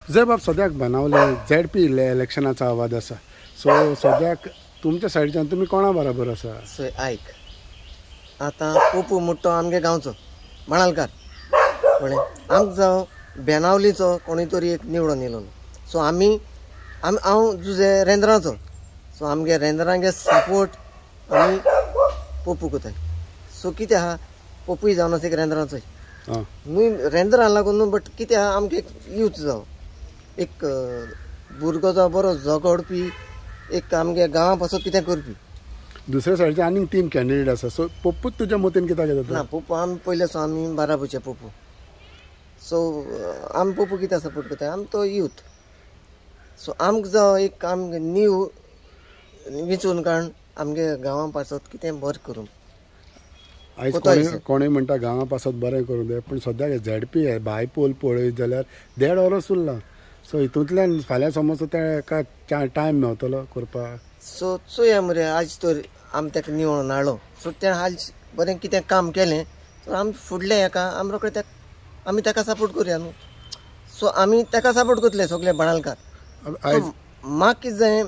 जय बाब सद्याक बनावले ZP इलेक्शनाचा आवाज आसा. सो सद्याक तुमच्या सायडीच्यान तुमी कोणा बरोबर आसा? सो आयक आतां पोपू मुट्टो आमगे गांवचो माणालकार कळ्ळें. आमकां जावं बेनावलीचो कोणी तरी एक निवडून येयलो. सो हांव जुजे रेंद्राचो. सो आमगे रेंद्रांगे सपोर्ट आमी पोपू कोताय. सो कितें आहा पोपूय जावन आसा एक रेंद्राचोय न्हू रेंद्रां लागून न्हू. बट कितें आहा आमकां एक यूथ जावं एक भुरगो जावं बरो झगडपी एक आमगे गांवा पासून कितें करपी. दुसऱ्या सायडीच्यान आनीक 3 कॅन्डिडेट आसा. सो पप्पूच तुज्या मतीन कित्याक येता? ना पोपू आमी पयलेसो आमी बाराबूचे पोपू. सो आमी पोपू कित्याक सपोर्ट करता आमी तो यूथ. सो आमकां जावं एक आमगे नीव विचून काण आमगे गांवा पासत कितें बरें करूं. आयज कोणूय म्हणटा गांवा पासत बरें करूं जाय. पूण सद्याक ZP बायपोल पळयत जाल्यार 1.5 वर्स उरलां. सो हितूंतल्यान फाल्यां समज तेका टायम मेळटलो करपाक. सो चोया मरे आज तर आमी तेका निवडून हाडलो. सो तें आज बरें कितें काम केलें सो आमी फुडले हेका आमी रोखडे आमी तेका सपोर्ट करुया न्हू. सो आमी तेका सपोर्ट करतले सगळे बाणालकार. म्हाका कितें जाय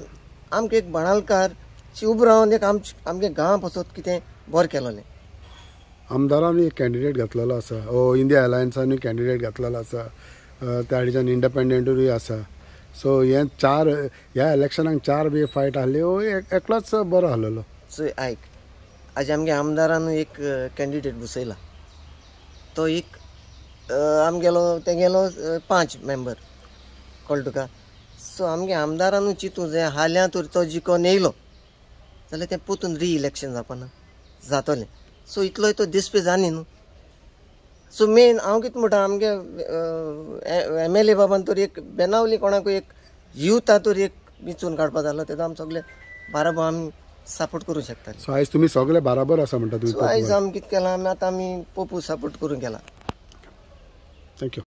आमकां एक बाणालकारची उबो रावन एक आमगे गांवा पासत कितें बरें केलोलें. आमदारान एक कॅन्डिडेट घातलेलो आसा. इंडिया अलायन्सानूय कॅन्डिडेट घातलेलो आसा. त्या हाडीच्यान इंडिपेंडंटूय आसा. सो हे ह्या इलेक्शनाक 4 बी फायट आहली. एकलोच बरो आहलेलो. सो आयक आज आमगे आमदारान एक कॅन्डिडेट बसयला. तो एक आमगेलो ते गेलो 5 मेंबर कळ्ळें तुका. सो आमगे आमदारानूय चिंतूं जाय हाल्यां तर तो जिखोन येयलो जाल्यार तें पोतून इलेक्शन जावपाना जातलें. सो इतलोय तो दिसपी जाणी न्हू. सो मेन हांव कितें म्हणटा आमगे MLA बाबान तर एक बेनावली कोणाकूय एक युथा तर एक विचून काडपा जालो तेजो आमी सगळे बाराबर आमी सपोर्ट करूं शकता. सो आयज तुमी सगळे बाराबर आसा म्हणटा तुमी. आयज आमी कितें केलां आमी आतां आमी पोपू सपोर्ट करूंक गेला. थँक्यू.